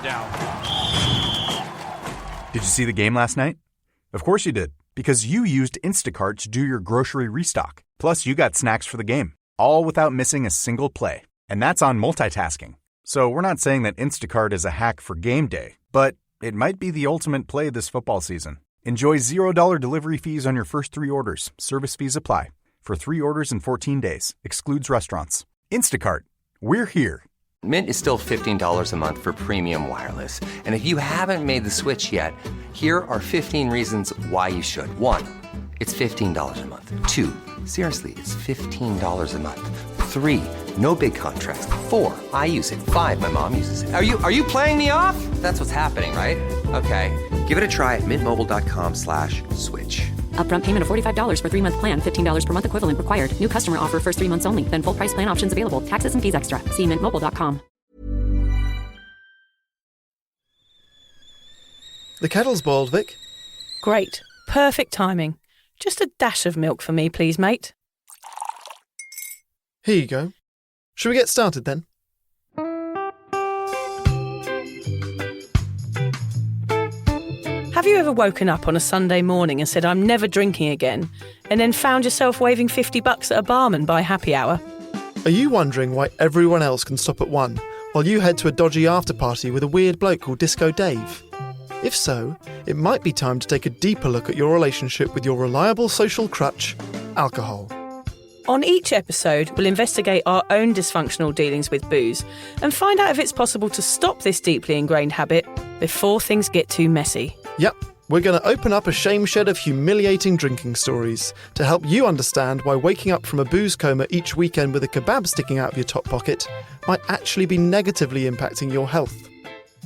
down. Did you see the game last night? Of course you did, because you used Instacart to do your grocery restock. Plus, you got snacks for the game, all without missing a single play. And that's on multitasking. So we're not saying that Instacart is a hack for game day, but it might be the ultimate play this football season. Enjoy $0 delivery fees on your first 3 orders. Service fees apply. For 3 orders in 14 days. Excludes restaurants. Instacart. We're here. Mint is still $15 a month for premium wireless. And if you haven't made the switch yet, here are 15 reasons why you should. 1, it's $15 a month. 2, seriously, it's $15 a month. 3, no big contracts. 4, I use it. 5, my mom uses it. Are you playing me off? That's what's happening, right? Okay, give it a try at mintmobile.com/switch. Upfront payment of $45 for 3-month plan. $15 per month equivalent required. New customer offer first 3 months only. Then full price plan options available. Taxes and fees extra. See mintmobile.com. The kettle's boiled, Vic. Great. Perfect timing. Just a dash of milk for me, please, mate. Here you go. Shall we get started then? Have you ever woken up on a Sunday morning and said, I'm never drinking again, and then found yourself waving $50 at a barman by happy hour? Are you wondering why everyone else can stop at 1 while you head to a dodgy after-party with a weird bloke called Disco Dave? If so, it might be time to take a deeper look at your relationship with your reliable social crutch, alcohol. On each episode, we'll investigate our own dysfunctional dealings with booze and find out if it's possible to stop this deeply ingrained habit before things get too messy. Yep, we're going to open up a shame shed of humiliating drinking stories to help you understand why waking up from a booze coma each weekend with a kebab sticking out of your top pocket might actually be negatively impacting your health.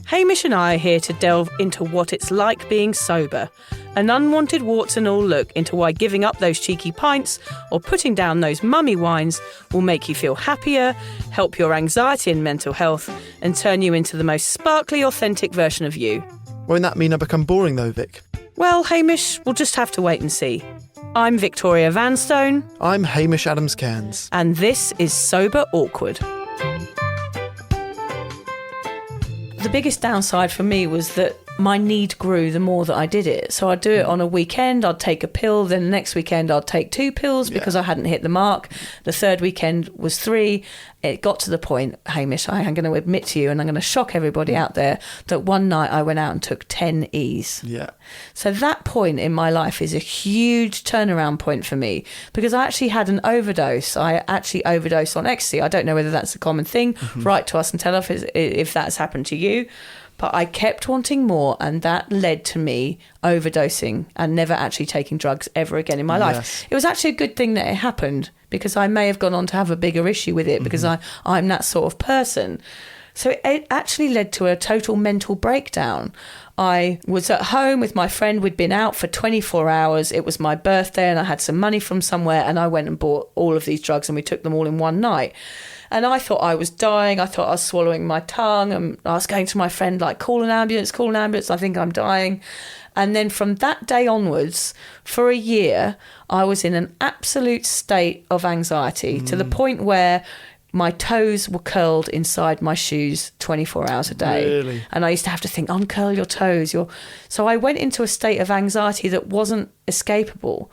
Hamish and I are here to delve into what it's like being sober, an unwanted warts and all look into why giving up those cheeky pints or putting down those mummy wines will make you feel happier, help your anxiety and mental health, and turn you into the most sparkly, authentic version of you. Won't that mean I become boring though, Vic? Well, Hamish, we'll just have to wait and see. I'm Victoria Vanstone. I'm Hamish Adams-Cairns. And this is Sober Awkward. The biggest downside for me was that my need grew the more that I did it. So I'd do it on a weekend, I'd take a pill, then the next weekend I'd take 2 pills because I hadn't hit the mark. The third weekend was 3. It got to the point, Hamish, I am going to admit to you, and I'm going to shock everybody out there, that one night I went out and took 10 E's. Yeah. So that point in my life is a huge turnaround point for me because I actually had an overdose. I actually overdosed on ecstasy. I don't know whether that's a common thing. Write to us and tell us if that's happened to you. But I kept wanting more, and that led to me overdosing and never actually taking drugs ever again in my life. It was actually a good thing that it happened because I may have gone on to have a bigger issue with it because I'm that sort of person. So it actually led to a total mental breakdown. I was at home with my friend. We'd been out for 24 hours. It was my birthday and I had some money from somewhere, and I went and bought all of these drugs and we took them all in one night. And I thought I was dying. I thought I was swallowing my tongue. And I was going to my friend, like, call an ambulance. I think I'm dying. And then from that day onwards, for a year, I was in an absolute state of anxiety to the point where my toes were curled inside my shoes 24 hours a day. Really? And I used to have to think, uncurl your toes. So I went into a state of anxiety that wasn't escapable.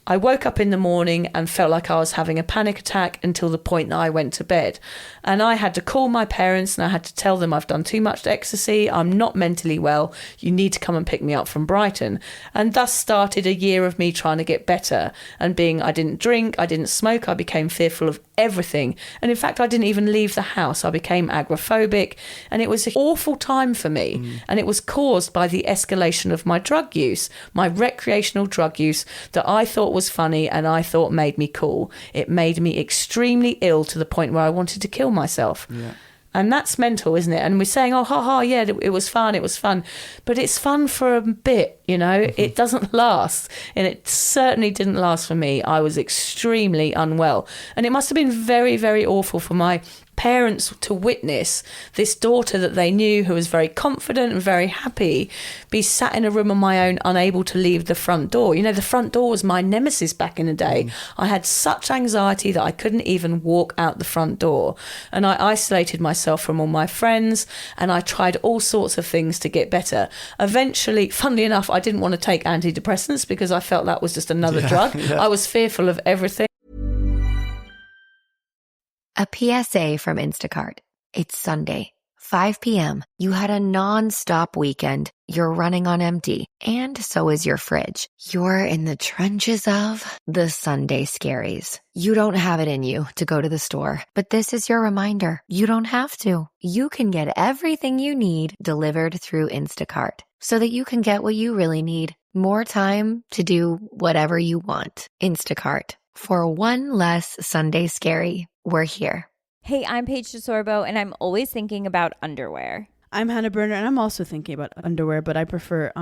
I woke up in the morning and felt like I was having a panic attack until the point that I went to bed. And I had to call my parents and I had to tell them I've done too much ecstasy. I'm not mentally well. You need to come and pick me up from Brighton. And thus started a year of me trying to get better and I didn't drink, I didn't smoke, I became fearful of everything. And in fact, I didn't even leave the house. I became agoraphobic, and it was an awful time for me. And it was caused by the escalation of my drug use, my recreational drug use that I thought was funny and I thought made me cool. It made me extremely ill to the point where I wanted to kill myself. Yeah. And that's mental, isn't it? And we're saying, oh, yeah, it was fun. But it's fun for a bit, you know. It doesn't last. And it certainly didn't last for me. I was extremely unwell. And it must have been very, very awful for my parents to witness this daughter that they knew, who was very confident and very happy, be sat in a room on my own, unable to leave the front door. You know, the front door was my nemesis back in the day. I had such anxiety that I couldn't even walk out the front door. And I isolated myself from all my friends, and I tried all sorts of things to get better. Eventually, funnily enough, I didn't want to take antidepressants because I felt that was just another drug. I was fearful of everything. A PSA from Instacart. It's Sunday, 5 p.m. You had a non-stop weekend. You're running on empty. And so is your fridge. You're in the trenches of the Sunday scaries. You don't have it in you to go to the store, but this is your reminder. You don't have to. You can get everything you need delivered through Instacart so that you can get what you really need. More time to do whatever you want. Instacart. For one less Sunday scary, we're here. Hey, I'm Paige DeSorbo, and I'm always thinking about underwear. I'm Hannah Berner, and I'm also thinking about underwear, but I prefer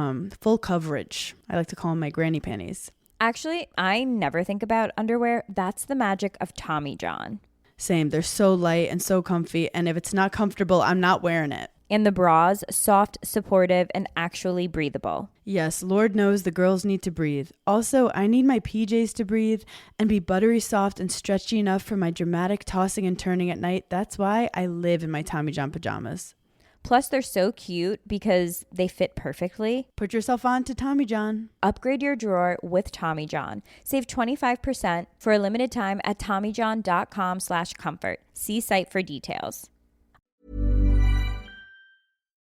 full coverage. I like to call them my granny panties. Actually, I never think about underwear. That's the magic of Tommy John. Same. They're so light and so comfy, and if it's not comfortable, I'm not wearing it. And the bras, soft, supportive, and actually breathable. Yes, Lord knows the girls need to breathe. Also, I need my PJs to breathe and be buttery soft and stretchy enough for my dramatic tossing and turning at night. That's why I live in my Tommy John pajamas. Plus, they're so cute because they fit perfectly. Put yourself on to Tommy John. Upgrade your drawer with Tommy John. Save 25% for a limited time at TommyJohn.com/comfort. See site for details.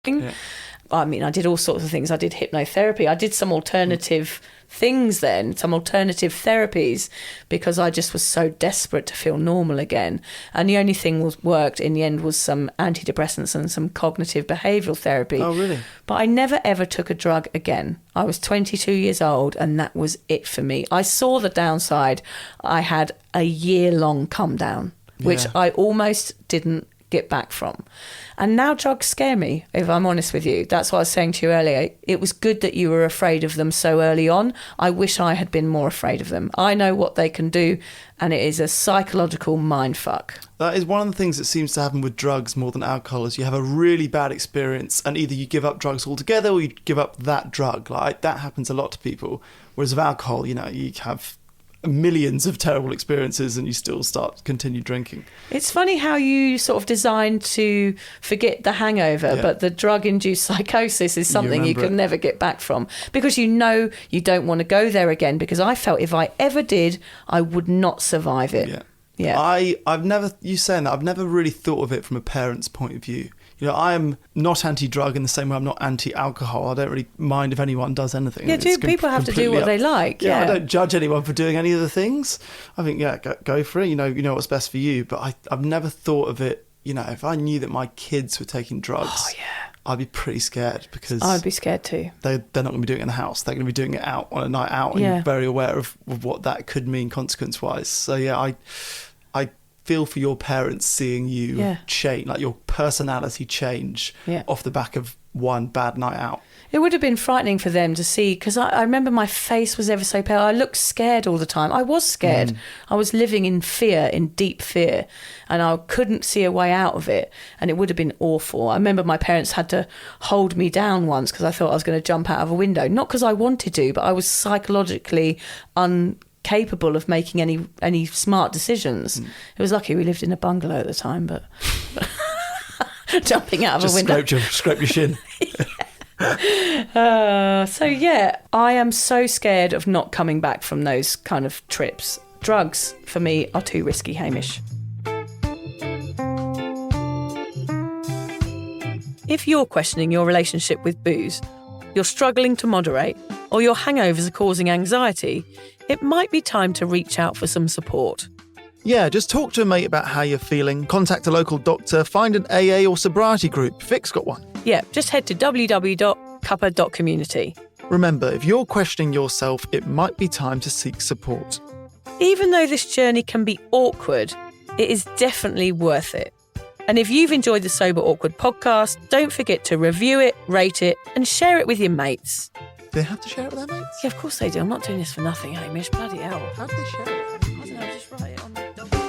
Yeah. I mean, I did all sorts of things. I did hypnotherapy. I did some alternative things then, some alternative therapies, because I just was so desperate to feel normal again. And the only thing was worked in the end was some antidepressants and some cognitive behavioural therapy. Oh, really? But I never ever took a drug again. I was 22 years old and that was it for me. I saw the downside. I had a year-long come down, which I almost didn't get back from. And now drugs scare me, if I'm honest with you. That's what I was saying to you earlier. It was good that you were afraid of them so early on. I wish I had been more afraid of them. I know what they can do, and it is a psychological mindfuck. That is one of the things that seems to happen with drugs more than alcohol, is you have a really bad experience and either you give up drugs altogether or you give up that drug. Like, that happens a lot to people. Whereas with alcohol, you know, you have millions of terrible experiences and you still continue drinking. It's funny how you sort of designed to forget the hangover, but the drug-induced psychosis is something you can never get back from, because you know you don't want to go there again, because I felt if I ever did, I would not survive it. I've never really thought of it from a parent's point of view. You know, I am not anti-drug in the same way I'm not anti-alcohol. I don't really mind if anyone does anything. Yeah, people have to do what they like. Yeah, I don't judge anyone for doing any of the things. I think, go for it. You know what's best for you. But I've never thought of it, you know, if I knew that my kids were taking drugs, I'd be pretty scared, because I'd be scared too. They're not going to be doing it in the house. They're going to be doing it out on a night out, and you're very aware of what that could mean consequence-wise. So, I feel for your parents seeing you change, like your personality change off the back of one bad night out. It would have been frightening for them to see, because I remember my face was ever so pale. I looked scared all the time. I was scared. I was living in fear, in deep fear, and I couldn't see a way out of it, and it would have been awful. I remember my parents had to hold me down once because I thought I was going to jump out of a window. Not because I wanted to, but I was psychologically capable of making any smart decisions. It was lucky we lived in a bungalow at the time, but jumping out of a window. Scrape your shin. I am so scared of not coming back from those kind of trips. Drugs, for me, are too risky, Hamish. If you're questioning your relationship with booze, you're struggling to moderate, or your hangovers are causing anxiety, it might be time to reach out for some support. Yeah, just talk to a mate about how you're feeling, contact a local doctor, find an AA or sobriety group. Vic's got one. Yeah, just head to www.cuppa.community. Remember, if you're questioning yourself, it might be time to seek support. Even though this journey can be awkward, it is definitely worth it. And if you've enjoyed the Sober Awkward podcast, don't forget to review it, rate it, and share it with your mates. Do they have to share it with their mates? Yeah, of course they do. I'm not doing this for nothing, Hamish. Bloody hell. How do they share it? I don't know, just write it on the document.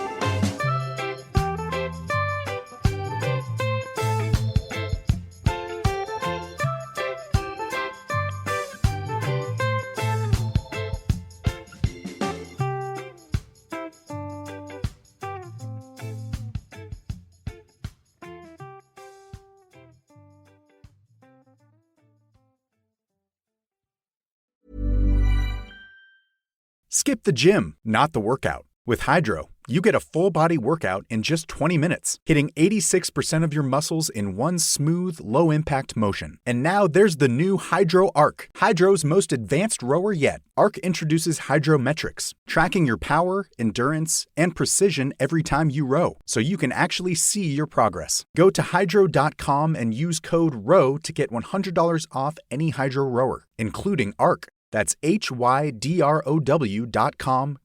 Skip the gym, not the workout. With Hydro, you get a full-body workout in just 20 minutes, hitting 86% of your muscles in one smooth, low-impact motion. And now there's the new Hydro Arc, Hydro's most advanced rower yet. Arc introduces Hydrometrics, tracking your power, endurance, and precision every time you row, so you can actually see your progress. Go to hydro.com and use code ROW to get $100 off any Hydro rower, including Arc. That's HYDROW.com,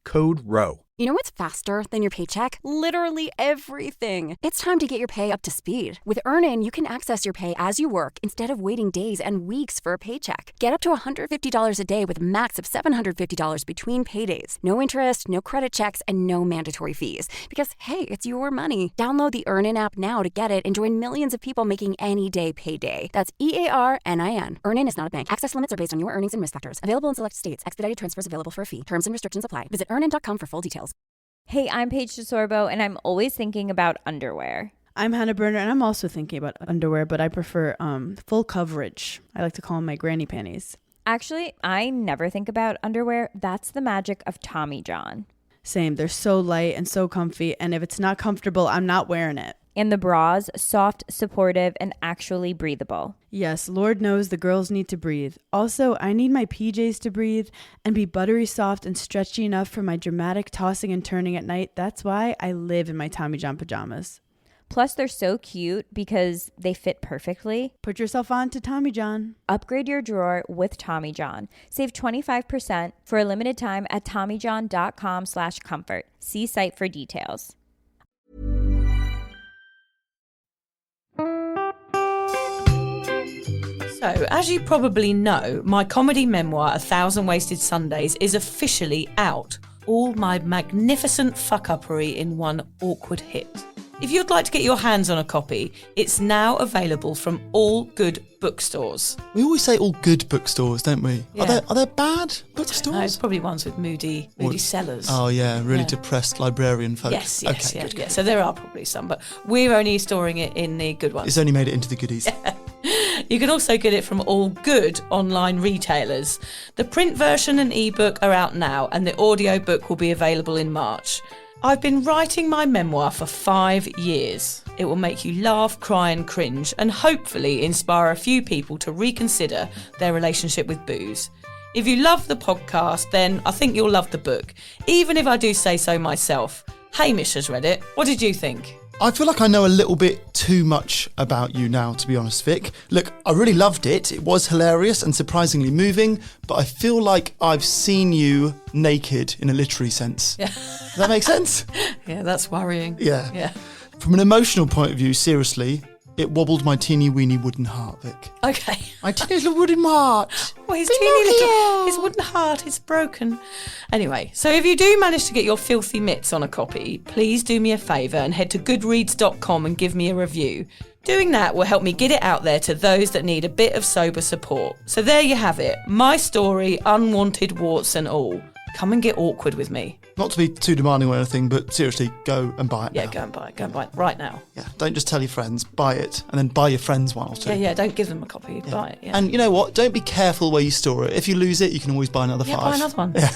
code ROW. You know what's faster than your paycheck? Literally everything. It's time to get your pay up to speed. With Earnin, you can access your pay as you work instead of waiting days and weeks for a paycheck. Get up to $150 a day with a max of $750 between paydays. No interest, no credit checks, and no mandatory fees. Because, hey, it's your money. Download the Earnin app now to get it and join millions of people making any day payday. That's EARNIN. Earnin is not a bank. Access limits are based on your earnings and risk factors. Available in select states. Expedited transfers available for a fee. Terms and restrictions apply. Visit earnin.com for full details. Hey, I'm Paige DeSorbo, and I'm always thinking about underwear. I'm Hannah Berner, and I'm also thinking about underwear, but I prefer full coverage. I like to call them my granny panties. Actually, I never think about underwear. That's the magic of Tommy John. Same. They're so light and so comfy, and if it's not comfortable, I'm not wearing it. And the bras, soft, supportive, and actually breathable. Yes, Lord knows the girls need to breathe. Also, I need my PJs to breathe and be buttery soft and stretchy enough for my dramatic tossing and turning at night. That's why I live in my Tommy John pajamas. Plus, they're so cute because they fit perfectly. Put yourself on to Tommy John. Upgrade your drawer with Tommy John. Save 25% for a limited time at TommyJohn.com/comfort. See site for details. So, as you probably know, my comedy memoir, 1,000 Wasted Sundays, is officially out. All my magnificent fuck-uppery in one awkward hit. If you'd like to get your hands on a copy, it's now available from all good bookstores. We always say all good bookstores, don't we? Yeah. Are there bad No, bookstores? it's probably ones with moody sellers. Oh yeah, really Yeah. depressed librarian folk. Yes, Okay, yeah, good. yeah. So there are probably some, but we're only storing it in the good ones. It's only made it into the goodies. You can also get it from all good online retailers. The print version and ebook are out now, and the audiobook will be available in March. I've been writing my memoir for 5 years. It will make you laugh, cry and cringe, and hopefully inspire a few people to reconsider their relationship with booze. If you love the podcast, then I think you'll love the book, even if I do say so myself. Hamish has read it. What did you think? I feel like I know a little bit too much about you now, to be honest, Vic. Look, I really loved it. It was hilarious and surprisingly moving, but I feel like I've seen you naked in a literary sense. Yeah. Does that make sense? Yeah, that's worrying. Yeah. From an emotional point of view, seriously, it wobbled my teeny weeny wooden heart, Vic. Okay. My teeny little wooden heart. Well, his teeny little, his wooden heart is broken. Anyway, so if you do manage to get your filthy mitts on a copy, please do me a favour and head to goodreads.com and give me a review. Doing that will help me get it out there to those that need a bit of sober support. So there you have it. My story, unwanted warts and all. Come and get awkward with me. Not to be too demanding or anything, but seriously, go and buy it now. Yeah, go and buy it. Go and buy it right now. Yeah, don't just tell your friends, buy it, and then buy your friends one or two. Yeah, don't give them a copy. Yeah. Buy it, yeah. And you know what? Don't be careful where you store it. If you lose it, you can always buy another 5. Buy another one. Yeah.